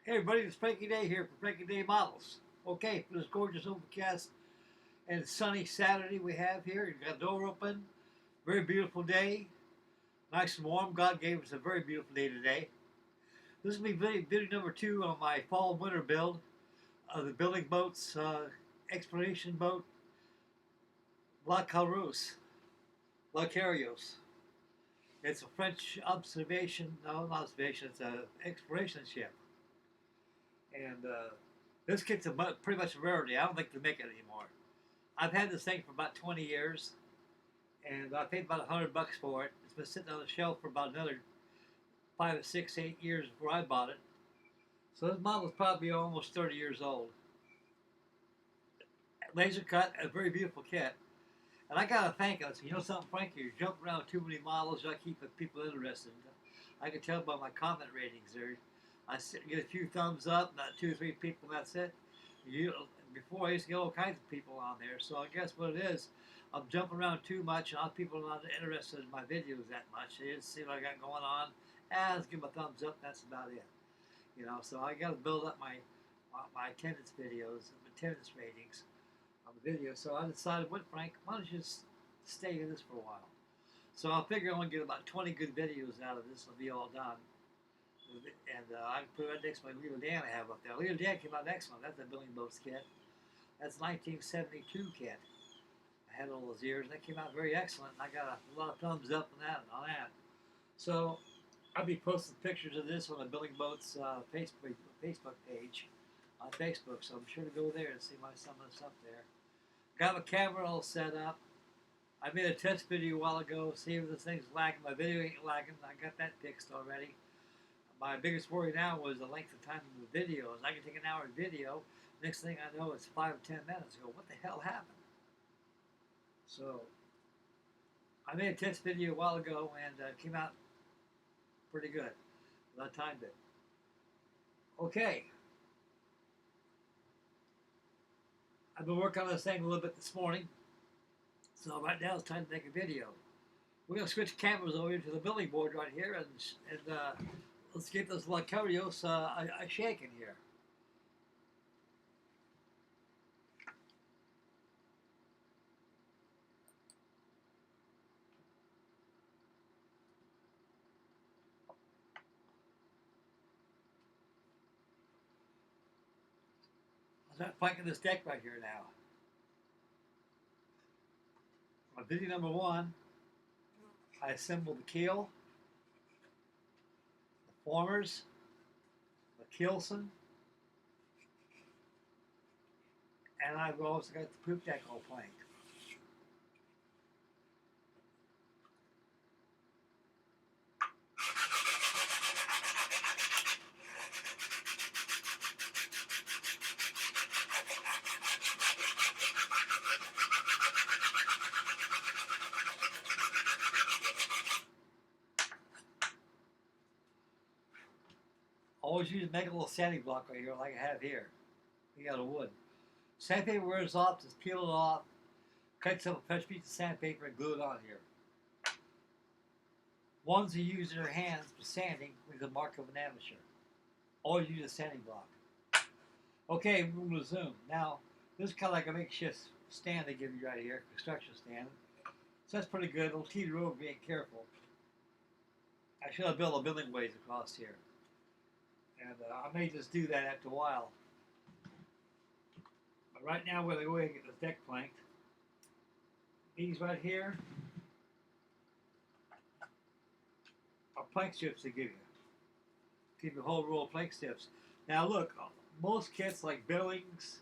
Hey everybody, it's Frankie Day here for Frankie Day Models. Okay, for this gorgeous overcast and sunny Saturday we have here, you've got the door open, very beautiful day, nice and warm. God gave us a very beautiful day today. This will be video number 2 on my fall winter build of the building boats, exploration boat, La Carouse, La Curieuses. It's a French observation, no, not observation, it's an exploration ship. And this kit's pretty much a rarity. I don't think they make it anymore. I've had this thing for about 20 years, and I paid about $100 for it. It's been sitting on the shelf for about another 5 or 6, 8 years before I bought it. So this model is probably almost 30 years old. Laser cut, a very beautiful kit. And I gotta thank us. You know something, Frankie? You're jumping around too many models. I keep people interested. I can tell by my comment ratings there. I get a few thumbs up, not 2 or 3 people, and that's it. Before I used to get all kinds of people on there, so I guess what it is, I'm jumping around too much, and other people are not interested in my videos that much. They just see what I got going on, and let's give them a thumbs up, that's about it. You know, so I got to build up my attendance videos, attendance ratings on the videos. So I decided, what, Frank, why don't you just stay in this for a while? So I figure I'm going to get about 20 good videos out of this, it'll be all done. And I can put it right next to my Leader Dan I have up there. Leader Dan came out next one. That's a Building Boats kit. That's 1972 kit. I had all those years, and that came out very excellent. And I got a lot of thumbs up on that. So I'll be posting pictures of this on the Building Boats Facebook page on Facebook. So I'm sure to go there and see some of the stuff there. Got my camera all set up. I made a test video a while ago. See if this thing's lagging. My video ain't lagging. I got that fixed already. My biggest worry now was the length of time of the videos. I can take an hour video. Next thing I know, it's 5 or 10 minutes. I go, what the hell happened? So, I made a test video a while ago and came out pretty good. I timed it. Okay. I've been working on this thing a little bit this morning. So right now it's time to make a video. We're going to switch cameras over to the building board right here and let's get this La Curieuses shaking here. I'll start planking this deck right here now. On video number 1, I assembled the keel, the formers, the keelson, and I've also got the poop deck all planked. Always use a make a little sanding block right here like I have here. You got a wood. Sandpaper wears off, just peel it off, cut some fresh piece of sandpaper and glue it on here. Ones who use their hands for sanding with the mark of an amateur. Always use a sanding block. Okay, we're going to zoom. Now, this is kind of like a makeshift stand they give you right here, construction stand. So that's pretty good. It'll teeter over being careful. I should have built a building ways across here. And I may just do that after a while. But right now we're going to go ahead and get this deck planked. These right here are plank strips they give you. Give you a whole roll of plank strips. Now look, most kits like Billings,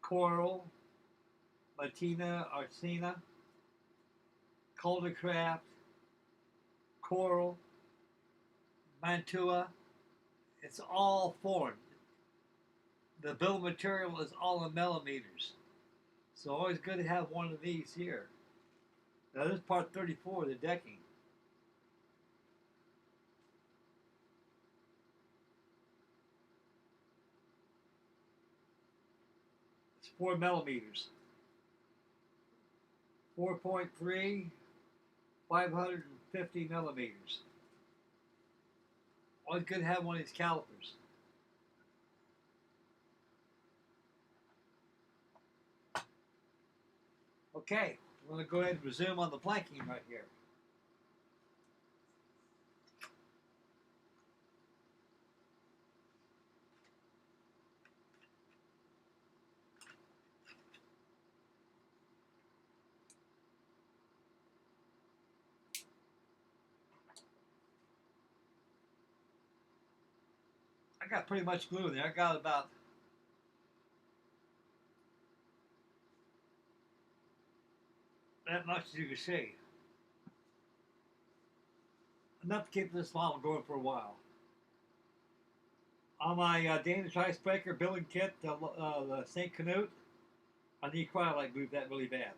Coral, Latina, Arcina, Caldercraft, Coral, Mantua, it's all formed. The bill of material is all in millimeters. So always good to have one of these here. Now this is part 34, the decking. It's 4 millimeters. 4.3, 550 millimeters. Always good to have one of these calipers. Okay, we're going to go ahead and resume on the planking right here. I got pretty much glue in there. I got about that much as you can see. Enough to keep this model going for a while. On my Danish icebreaker building kit, the St. Canute, I need cryolite glue that really bad.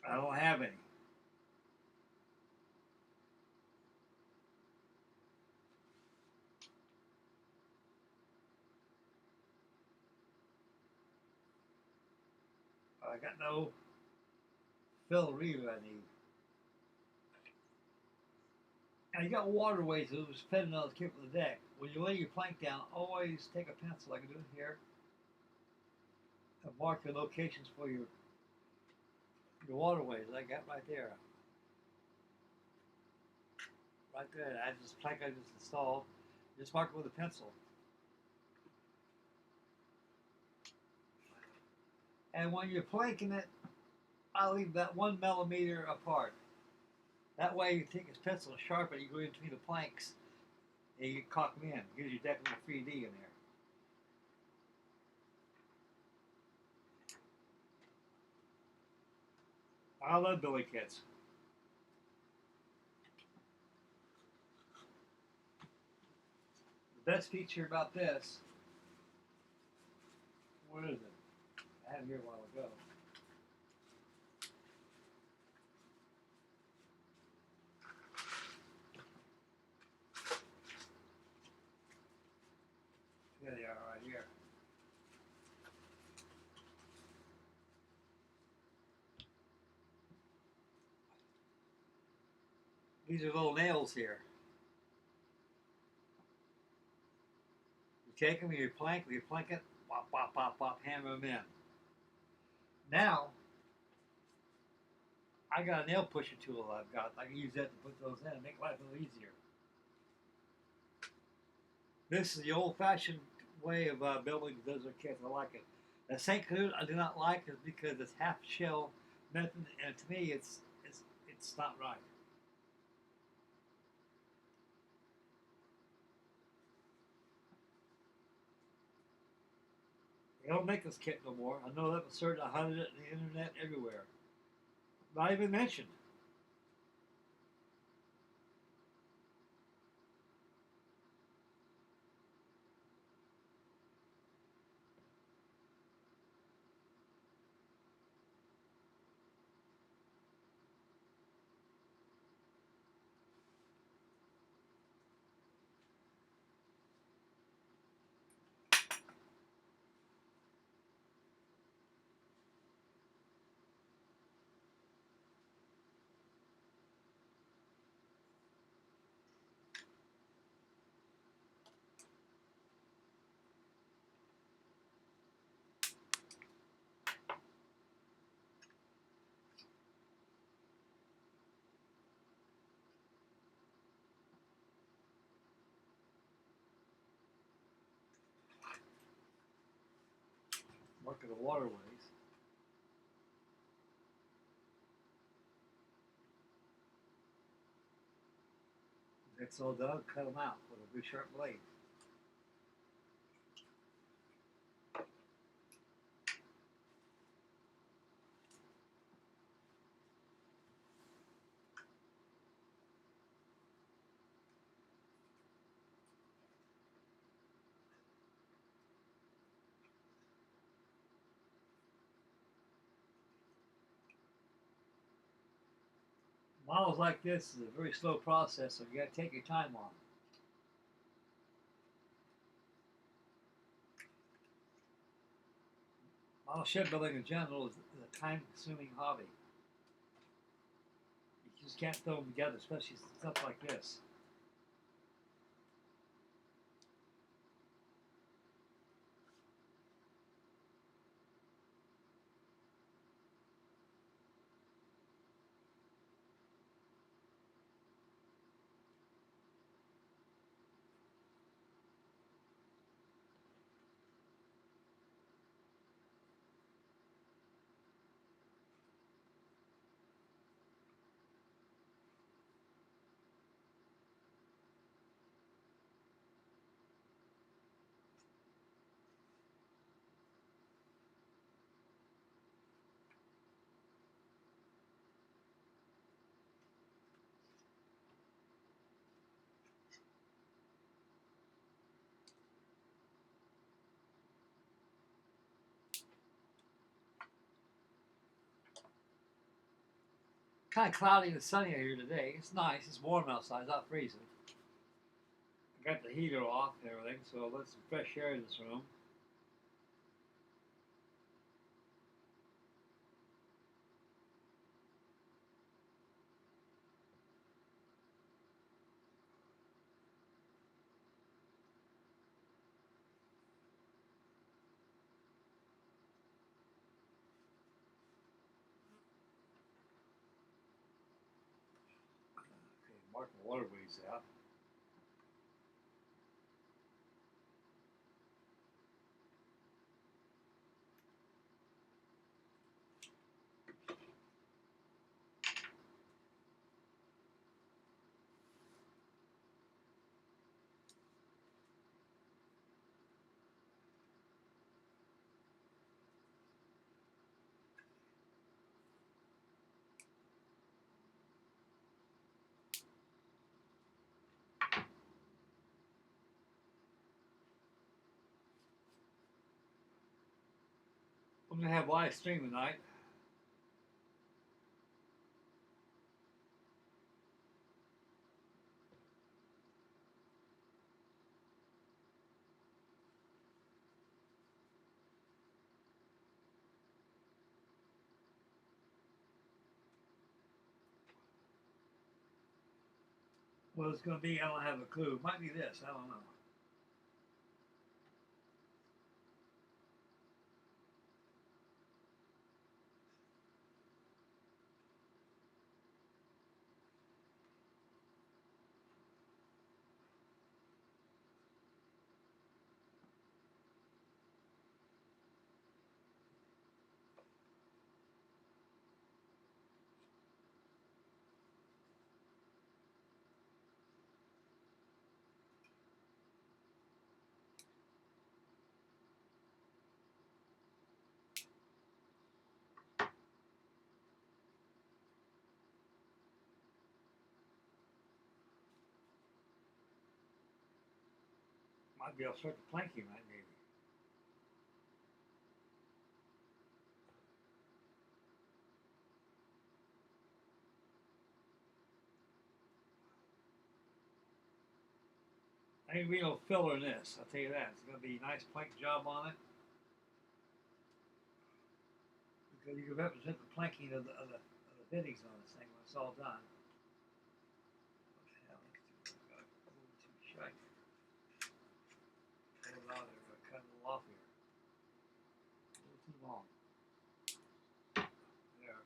I don't have any. I got no fill either I need. Now you got waterways that was depending on the tip of the deck. When you lay your plank down, always take a pencil like I do here and mark the locations for your waterways. I got right there. Right there. I just plank I just installed. Just mark it with a pencil. And when you're planking it, I'll leave that 1 millimeter apart. That way you take his pencil and sharpen it, you go in between the planks and you caulk them in. It gives your deck a little 3D in there. I love billy kits. The best feature about this, what is it? I had it here a while ago. There they are right here. These are little nails here. You take them, you plank it, pop, pop, pop, pop, hammer them in. Now, I got a nail pusher tool I've got. I can use that to put those in and make life a little easier. This is the old-fashioned way of building desert kits. I like it. The St. Canute I do not like is because it's half shell method, and to me it's not right. They don't make this kit no more. I know that was certain. I hunted it on the internet everywhere. Not even mentioned. Look at the waterways. That's all done. Cut them out with a good sharp blade. Models like this is a very slow process, so you got to take your time on it. Model shipbuilding in general is a time-consuming hobby. You just can't throw them together, especially stuff like this. Kind of cloudy and sunny here today. It's nice. It's warm outside. It's not freezing. I got the heater off and everything, so let some fresh air in this room. Okay, mark the waterways out. I'm going to have live stream tonight. What it's going to be, I don't have a clue. It might be this. I don't know. Might be able to start the planking right, maybe. Ain't real filler in this, I'll tell you that. It's going to be a nice plank job on it. Because you can represent the planking of the fittings on this thing when it's all done. What the hell? I've got a little too short. Hold it on there. I'm going to cut a little off here. A little too long. There.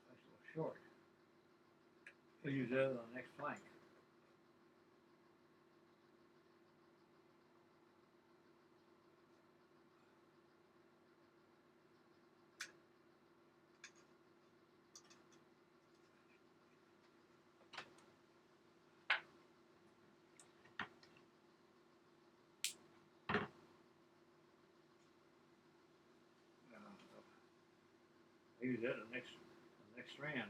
That's a little short. We'll use that on the next flank. I use that the next strand.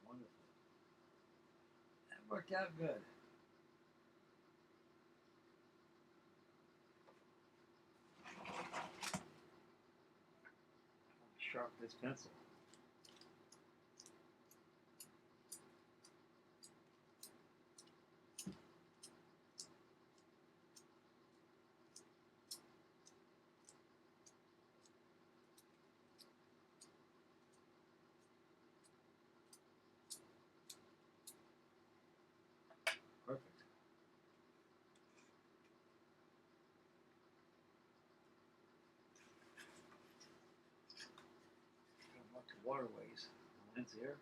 Wonderful. That worked out good. Sharp this pencil. Perfect. Mark the waterways. Lines here.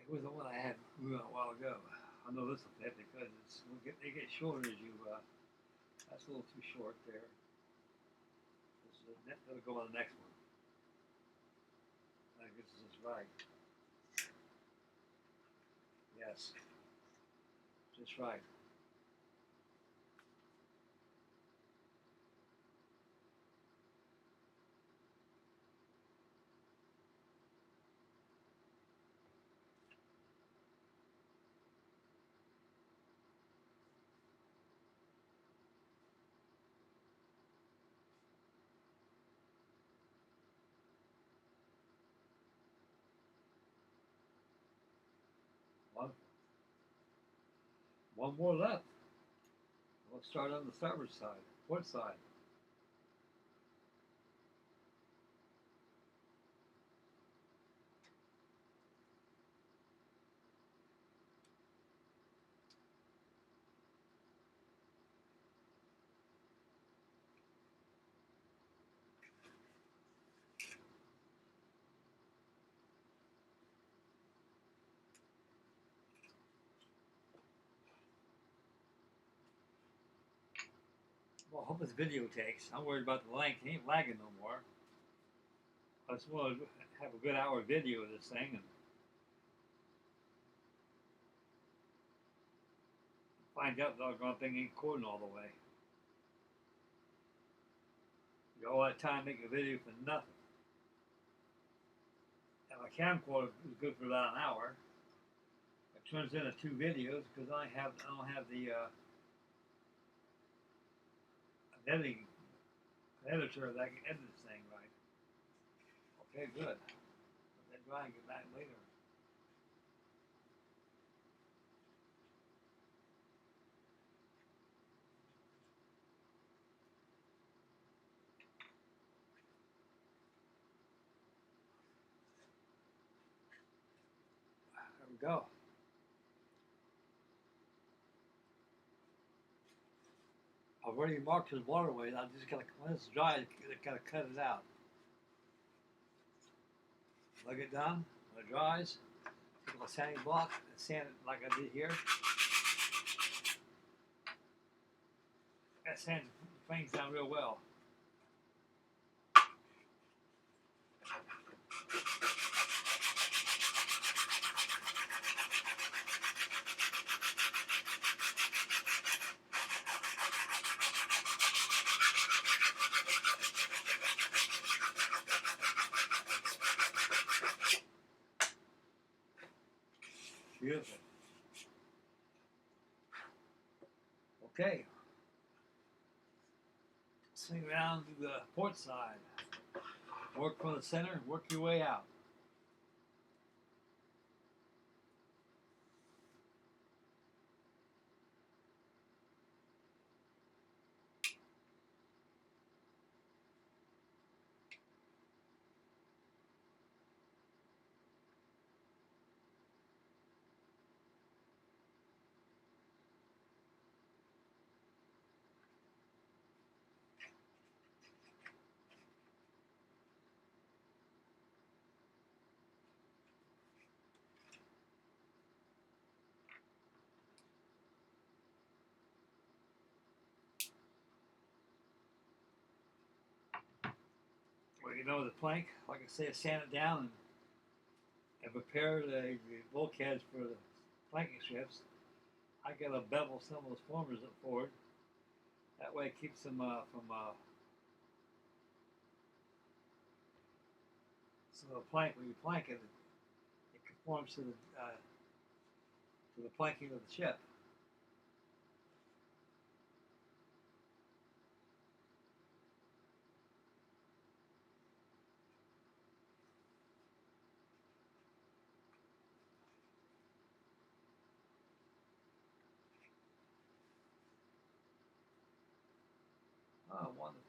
It was the one I had a while ago. I know this will fit because they get shorter as you. That's a little too short there. That'll go on the next one. I guess this is right. Yes, just right. One, one more left. We'll start on the starboard side, port side. Well, I hope this video takes. I'm worried about the length. It ain't lagging no more. I just want to have a good hour video of this thing and find out the doggone thing ain't cording all the way. You got all that time to make a video for nothing. And my camcorder is good for about an hour. It turns into 2 videos because I don't have the editing editor that can edit this thing right. Okay, good. Let that dry and get back later. There we go. I've already marked his waterways. I just gotta, when it's dry, I gotta cut it out. Let it done. When it dries, take a sanding block and sand it like I did here. That sands the frames down real well. Beautiful. Okay. Swing around to the port side. Work from the center, work your way out. Well, you know the plank, like I say, sand it down and prepare the bulkheads for the planking strips. I gotta bevel some of those formers up forward. That way it keeps them from so the plank, when you plank it, it conforms to the planking of the ship. Oh, wonderful.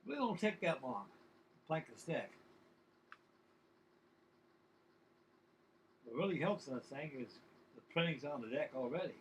It don't take that long to plank the stick. What really helps in this thing is the printing's on the deck already.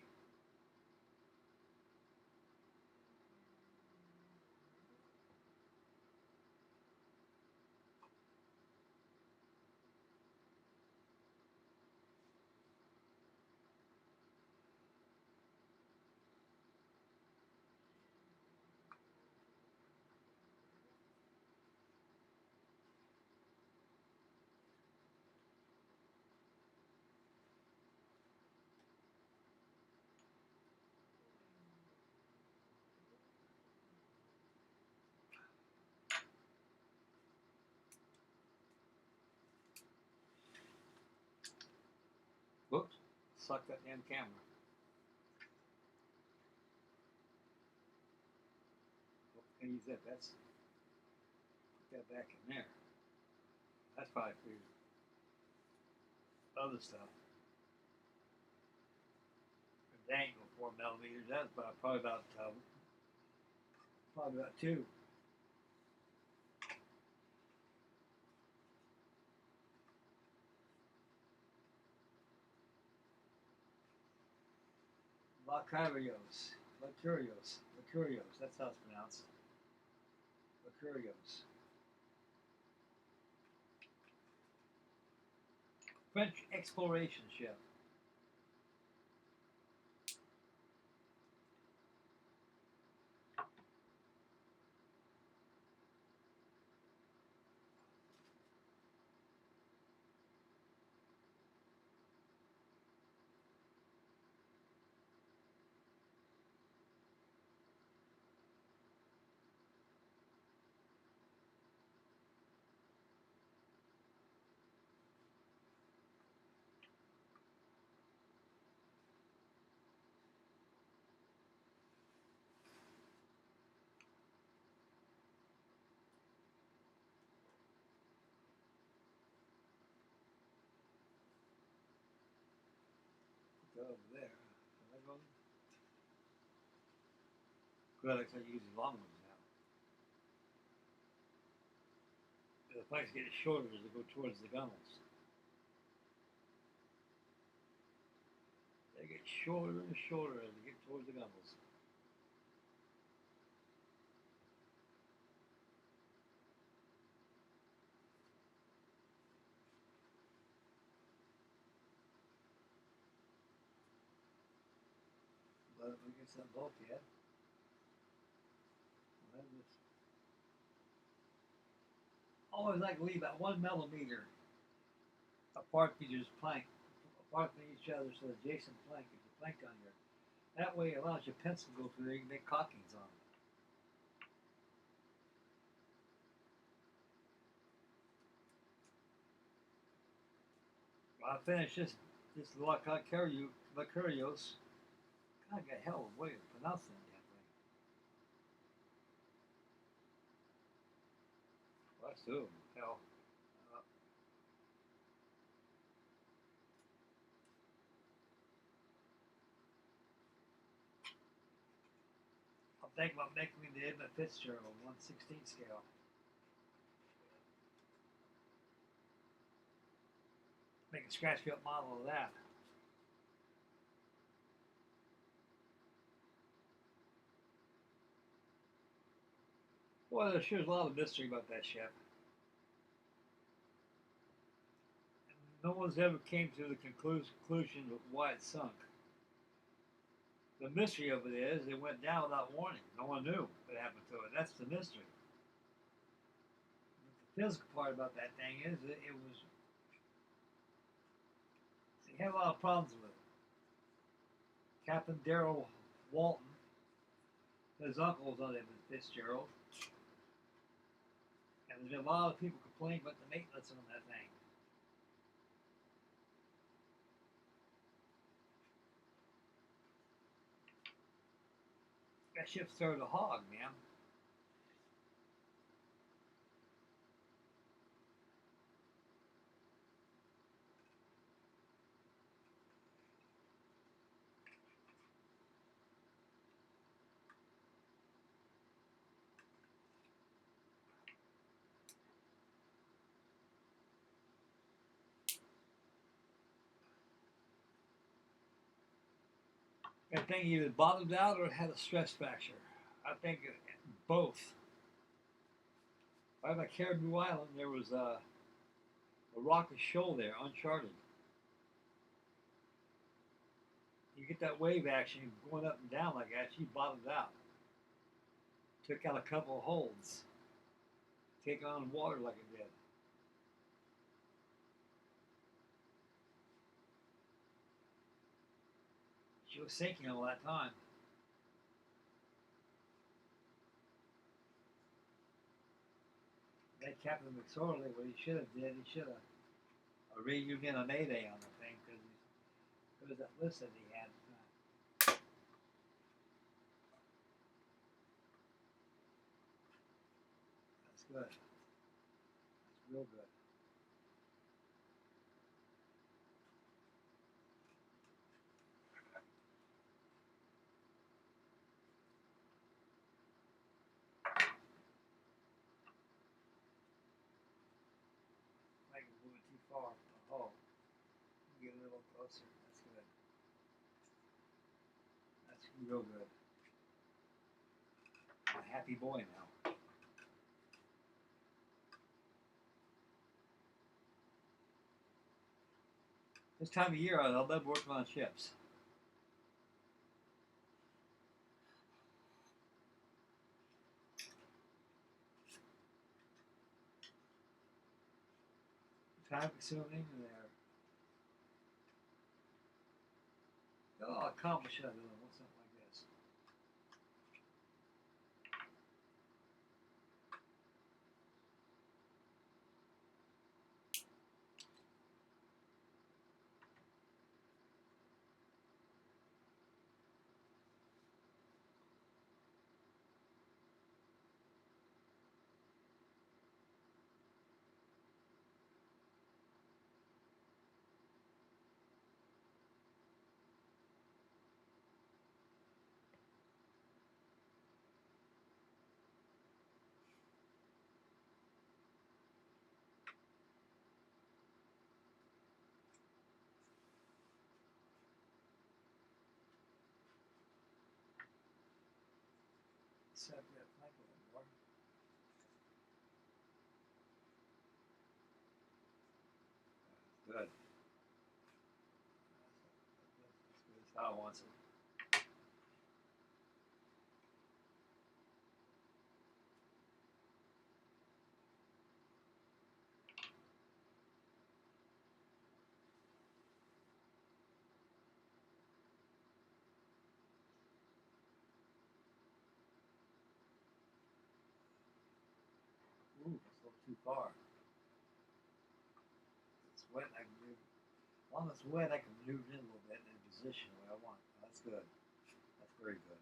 Whoops, suck that damn camera. Can use that. Put that back in there. That's probably for your other stuff. The angle 4 millimeters. That's probably about two. Licurios. That's how it's pronounced. Licurios. French exploration ship. Go over there. Good, I start using long ones now. The planks get shorter as they go towards the gunnels. They get shorter and shorter as they get towards the gunnels. But we get some bulkhead. Always like to leave about 1 millimeter apart from each plank, apart from each other, so the adjacent plank is a plank on here. That way it allows your pencil to go through there. You can make caulkings on it. Well, I finished this Licurios. God, got hell of a way to pronounce that damn thing. too. Hell, uh, I'm thinking about making me the Edmund Fitzgerald 1/16 scale. Make a scratch built model of that. Well, there's sure a lot of mystery about that ship. No one's ever came to the conclusion of why it sunk. The mystery of it is it went down without warning. No one knew what happened to it. That's the mystery. The physical part about that thing is it was. They had a lot of problems with it. Captain Darrell Walton, his uncle was on it with Fitzgerald, and there's been a lot of people complaining about the maintenance on that thing. That ship started a hog, man. That thing either bottomed out or had a stress fracture. I think both. Right by Caribou Island, there was a rocky shoal there, uncharted. You get that wave action going up and down like that. She bottomed out. Took out a couple of holds. Taking on water like it did. She was sinking all that time. That Captain McSorley, what he should have did, he should have reunion a Mayday on the thing because that list that he had. That's good. That's real good. Might move it too far. Oh, get a little closer. That's good. That's real good. I'm a happy boy now. This time of year, I love working on ships. Time consuming, and they're accomplish that with something like this. Set that flank a little more. Good. That's how I want it. Ooh, that's a little too far. It's wet. I can move. As long as it's wet, I can move it in a little bit in position the way I want. That's good. That's very good.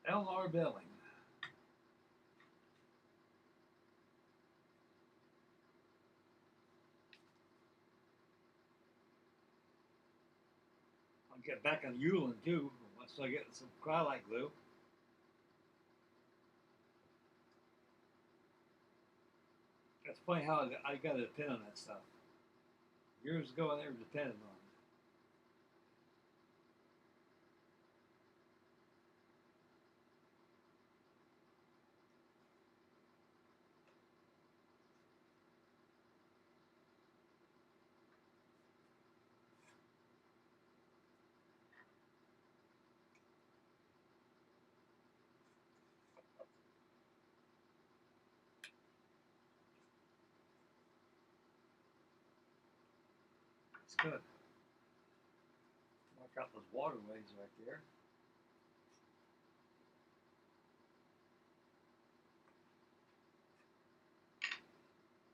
L.R. Billing. I'll get back on Yulin too once I get some Cryolite glue. That's funny how I got to depend on that stuff. Years ago, I never depended on it. It's good. Mark out those waterways right there.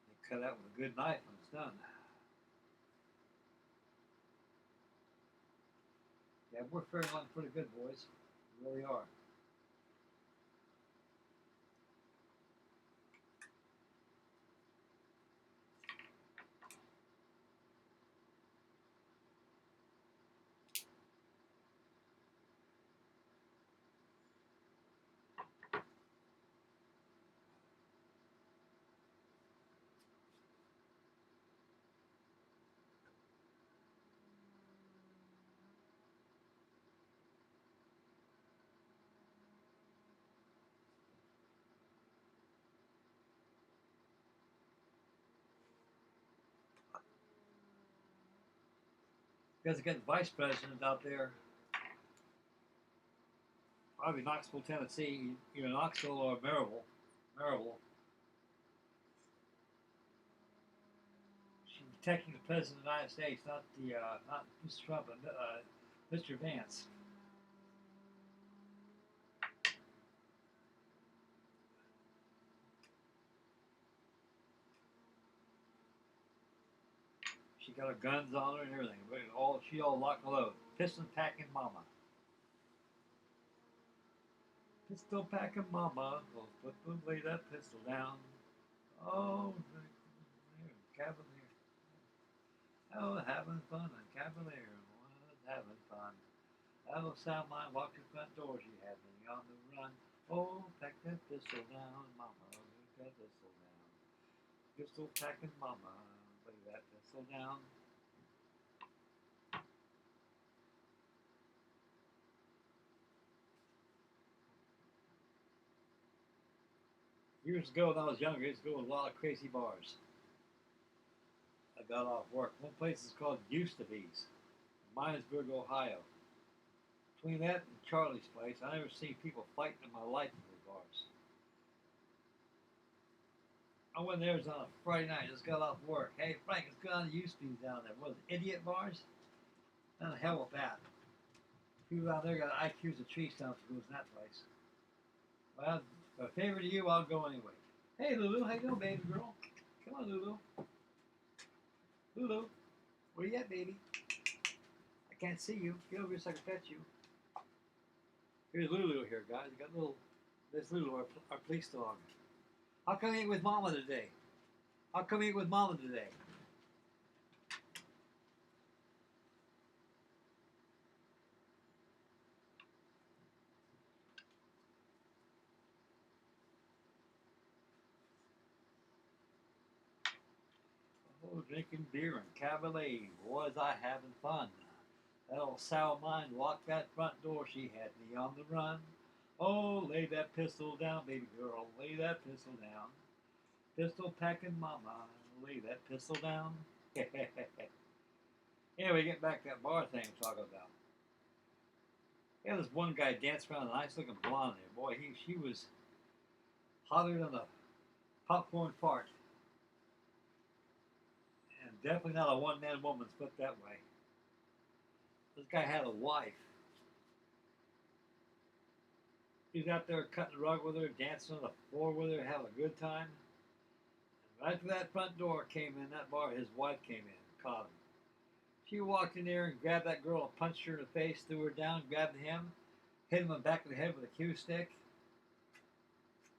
You cut out with a good knife when it's done. Yeah, we're faring along pretty good, boys. We really are. You guys got the vice president out there, probably Knoxville, Tennessee, either Knoxville or Maryville. Maryville. She's protecting the president of the United States, not Mr. Trump, but Mr. Vance. She got her guns on her and everything. She all locked and loaded. Pistol packing mama. Pistol packing mama. Lay that pistol down. Oh, Cavalier. Oh, having fun on Cavalier. Was having fun. Oh, sound mind walked the front door. She had me on the run. Oh, pack that pistol down, mama. Lay that pistol down. Pistol packing mama. Lay that pistol down. Years ago, when I was younger, I used to go to a lot of crazy bars. I got off work. One place is called Used to Be's, Minesburg, Ohio. Between that and Charlie's place, I never seen people fighting in my life in those bars. I went there, it was on a Friday night, just got off work. Hey, Frank, let's go down to Used to Be's down there. What was it, idiot bars? How the hell with that? People out there got IQs of tree stumps who goes in that place. Well, if a favor to you, I'll go anyway. Hey, Lulu, how you doing, baby girl? Come on, Lulu. Lulu, where you at, baby? I can't see you. Get over here so I can pet you. Here's Lulu here, guys. We got this Lulu, our police dog. How come you ain't with Mama today? How come you ain't with Mama today? Oh, drinking beer and Cavalier. Was I having fun? That old sow of mine locked that front door. She had me on the run. Oh, lay that pistol down, baby girl. Lay that pistol down. Pistol packing mama. Lay that pistol down. Anyway, get back to that bar thing I'm talking about. Yeah, this one guy danced around a nice looking blonde there. Boy, she was hotter than a popcorn fart. And definitely not a one-man woman's put that way. This guy had a wife. He was out there cutting the rug with her, dancing on the floor with her, having a good time. And right after that front door came in, that bar, his wife came in and caught him. She walked in there and grabbed that girl and punched her in the face, threw her down, grabbed him, hit him in the back of the head with a cue stick.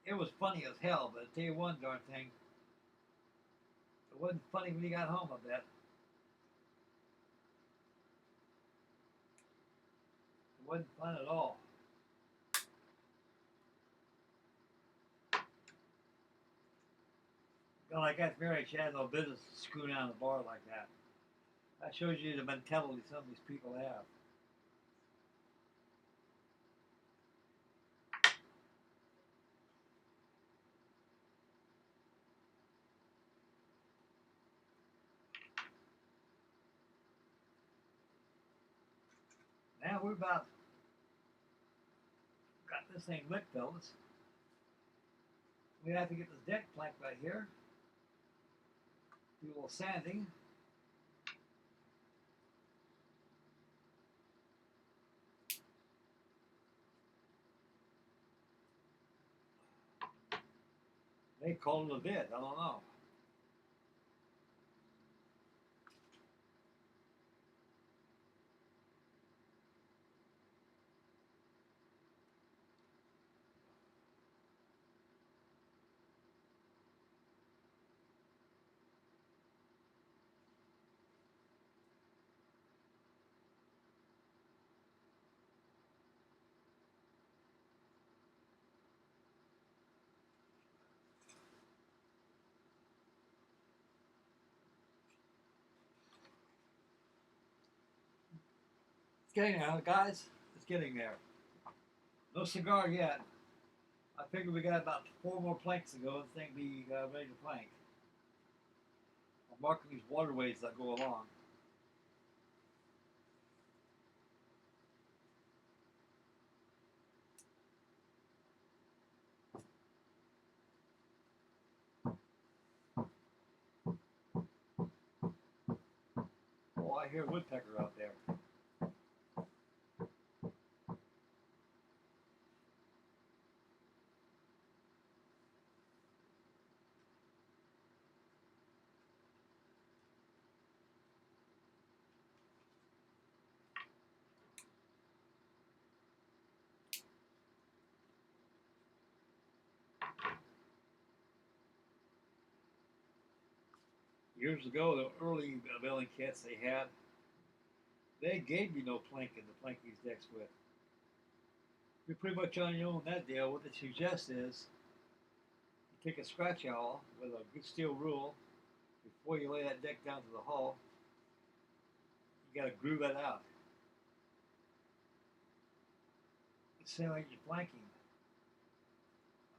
It was funny as hell, but I'll tell you one darn thing, it wasn't funny when he got home, I bet. It wasn't fun at all. A guy like that marriage had no business screwing out of the bar like that. That shows you the mentality some of these people have. Now we're about got this thing licked, fellas. We have to get this deck plank right here. Do a little sanding. They call it a bid. I don't know. It's getting there, guys. It's getting there. No cigar yet. I figure we got about 4 more planks to go and this thing be ready to plank. I'm marking these waterways that go along. Oh, I hear a woodpecker out there. Years ago, the early building kits they had, they gave you no planking to plank these decks with. You're pretty much on your own that deal. What they suggest is you take a scratch awl with a good steel rule before you lay that deck down to the hull. You got to groove it out. It's the same like you're planking.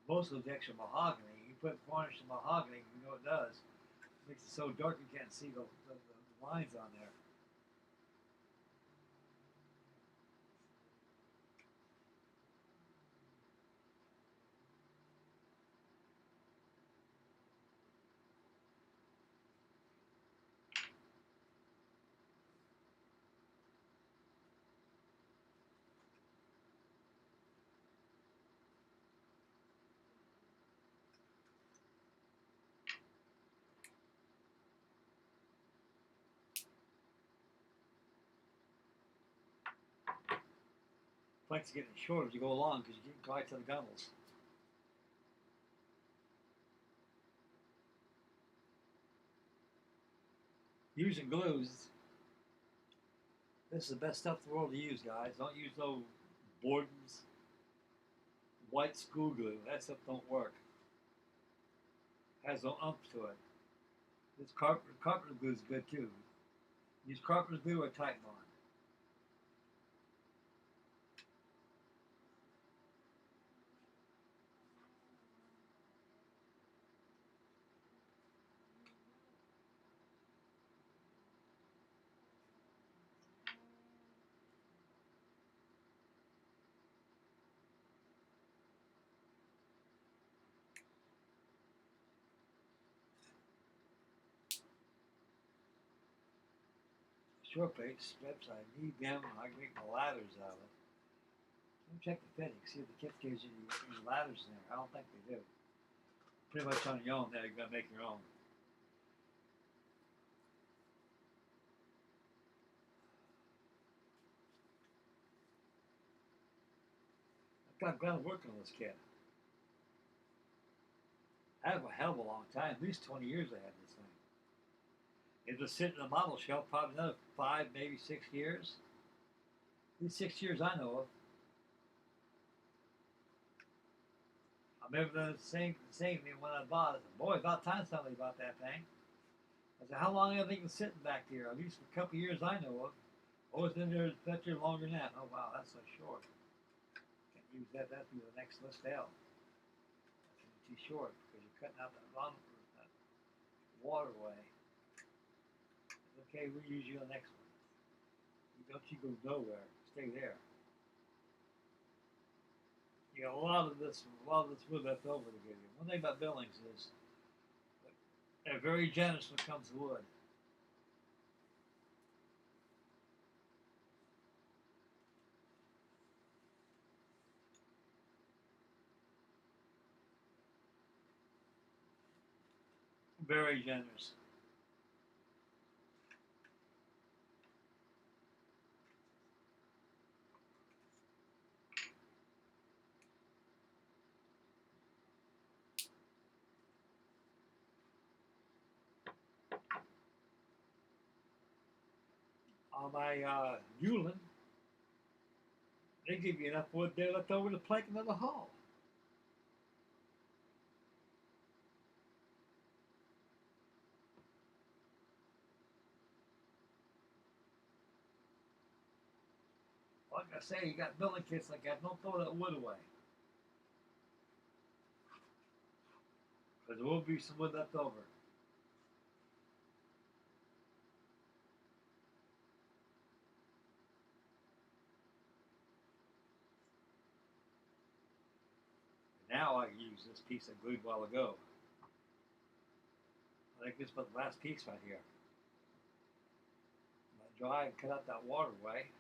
Most of the decks are mahogany. You put varnish in mahogany, you know what it does. It makes it so dark you can't see the lines on there. Planks are getting shorter as you go along because you're getting right to the gunnels. Using glues, this is the best stuff in the world to use, guys. Don't use no Borden's white school glue. That stuff don't work. Has no umph to it. This carpenter glue is good too. Use carpenter glue or Titebond. Short plate strips, I need them. I can make my ladders out of it. Let me check the fitting, see if the kit gives you any ladders in there. I don't think they do. Pretty much on your own there, you're going to make your own. I'm glad I'm working on this kit. I have a hell of a long time, at least 20 years I had this thing. It was sitting in a model shelf probably another 5, maybe 6 years. At least 6 years I know of. I remember saying to me when I bought it, boy, about time somebody bought that thing. I said, how long have they been sitting back here? At least for a couple of years I know of. Oh, it's been there longer than that. Oh, wow, that's so short. Can't use that. That'd be the next list out. That's too short because you're cutting out that waterway. Okay, we'll use you on the next one. Don't you go nowhere. Stay there. You got a lot of this wood left over to give you. One thing about Billings is they're very generous when it comes to wood. Very generous. On my Yulin, they give you enough wood there left over to plank another hull. Like I say, you got building kits like that. Don't throw that wood away. Because there will be some wood left over. Now I use this piece I glued a while ago. I think this is the last piece right here. I dry and cut out that waterway.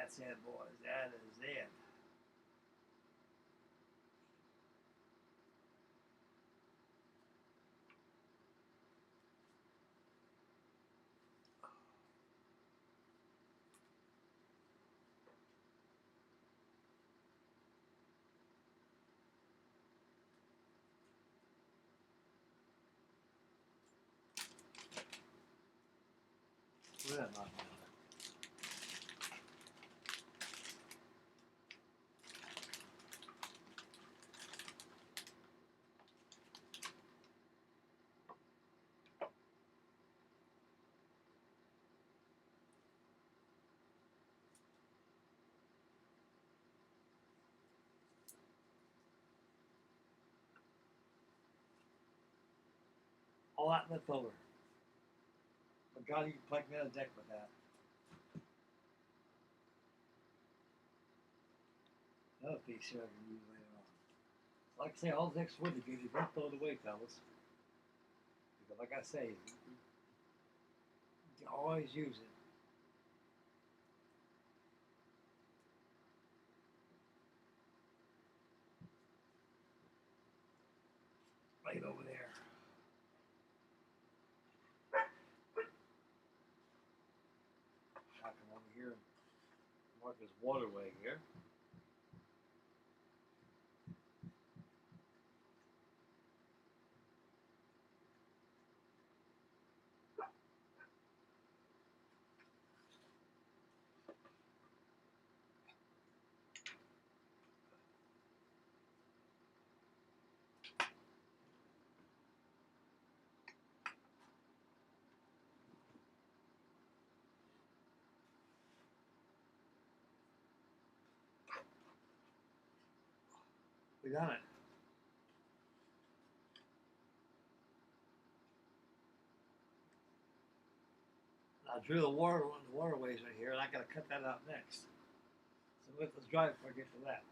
That's it, boys. That is it. Look at that. All that left over. But God, you can plank me on a deck with that. Another piece here I can use later on. Like I say, all the extra wood to give you, don't throw it away, fellas. Because like I say, you can always use it. Right over there. I come over here and mark this waterway here. We done it. I drew the waterways right here, and I gotta cut that out next. So let's drive before I get to that.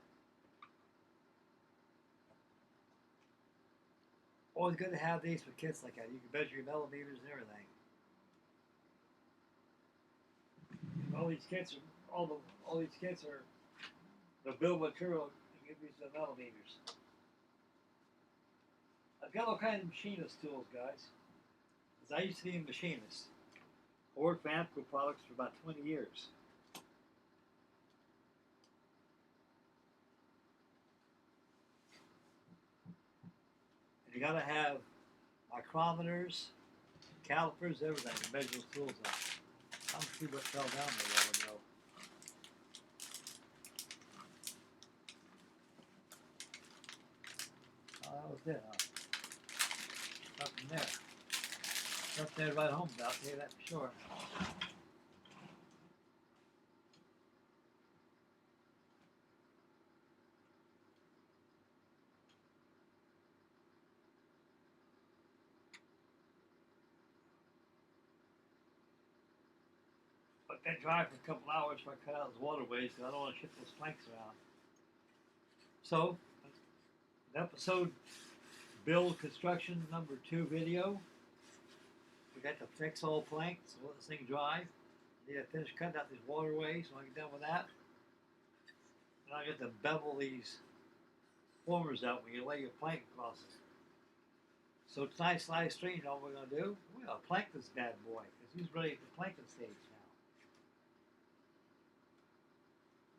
Always good to have these for kits like that. You can measure your millimeters and everything. All these kits are all these kits are the bill of material to give you some millimeters. I've got all kinds of machinist tools, guys. Because I used to be a machinist. I worked for Amco Products for about 20 years. And you gotta have micrometers, calipers, everything to measure those tools out. I'm gonna see what fell down there a while ago. Oh, that was it, huh? Nothing there. Nothing there to write home about, I'll tell you that for sure. Let that dry for a couple hours before I cut out those waterways, because I don't want to shift those planks around. So, episode build construction number 2 video. We got to fix all planks, let this thing dry. Need to finish cutting out these waterways when I get done with that. And I get to bevel these formers out when you lay your plank across it. So tonight's live stream, you know what we're going to do? We're going to plank this bad boy, because he's ready for the planking stage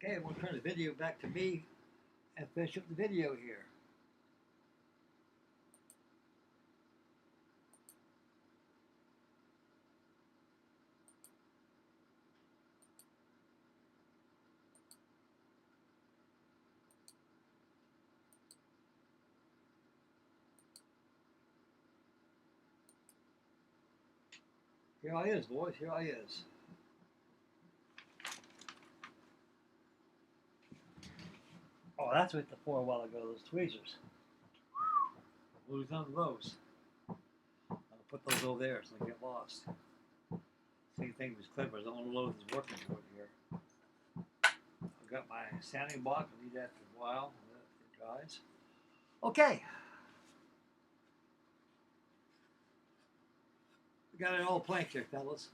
now. Okay, I'm going to turn the video back to me and finish up the video here. Here I is, boys, here I is. Oh, that's what the 4 a while ago, those tweezers. What was done with those? I'll put those over there so they get lost. Same thing with clippers. I don't want to load this working board here. I've got my sanding block. I need that for a while. It dries. Okay. We got it all planked here, fellas.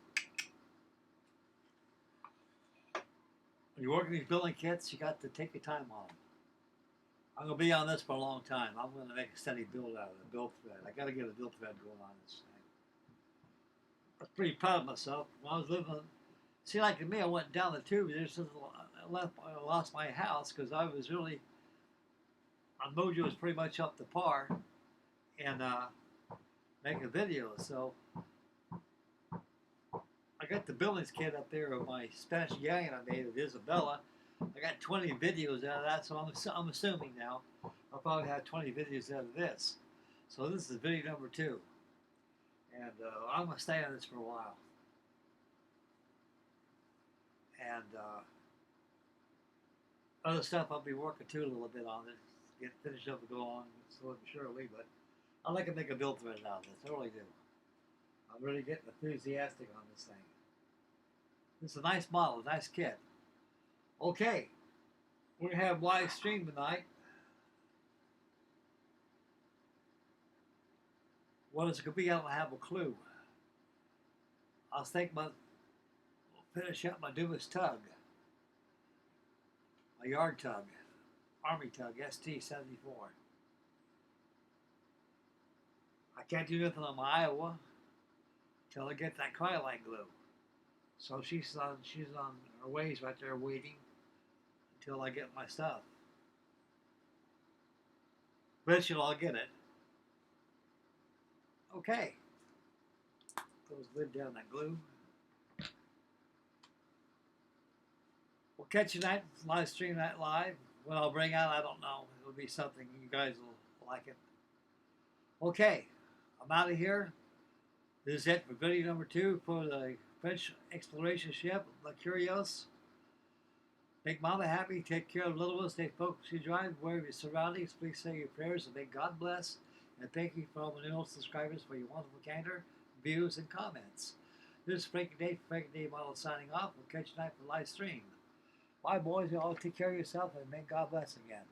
When you're working these building kits, you got to take your time on them. I'm going to be on this for a long time. I'm going to make a steady build out of it, build thread. I got to get a build thread going on this thing. I was pretty proud of myself. When I was living, see, like to me, I went down the tube. I lost my house because I was really, my mojo was pretty much up to par and making videos. So I got the buildings kit up there of my Spanish galleon I made of Isabella. I got 20 videos out of that, so I'm assuming now I'll probably have 20 videos out of this. So this is video number 2. And I'm going to stay on this for a while. And other stuff I'll be working too a little bit on it. Get finished up and go on slowly but surely. But I like to make a build thread out of this. I really do. I'm really getting enthusiastic on this thing. This is a nice model, a nice kit. Okay, we're going to have live stream tonight. What it's going to be, I don't have a clue. I'll finish up my newest tug. My yard tug. Army tug, ST-74. I can't do nothing on my Iowa until I get that cryolite glue. So she's on her ways right there waiting until I get my stuff. Eventually I'll get it. Okay. Close the lid down that glue. We'll catch you tonight, live stream that live. What I'll bring out, I don't know. It'll be something you guys will like it. Okay, I'm out of here. This is it for video number 2 for the French exploration ship, La Curieuse. Make Mama happy, take care of the little ones, stay focused, you drive, aware of your surroundings. Please say your prayers and may God bless. And thank you for all the new subscribers for your wonderful candor, views, and comments. This is Frankie Day, Frankie Day Models signing off. We'll catch you tonight for the live stream. Bye, boys. You all take care of yourself and may God bless again.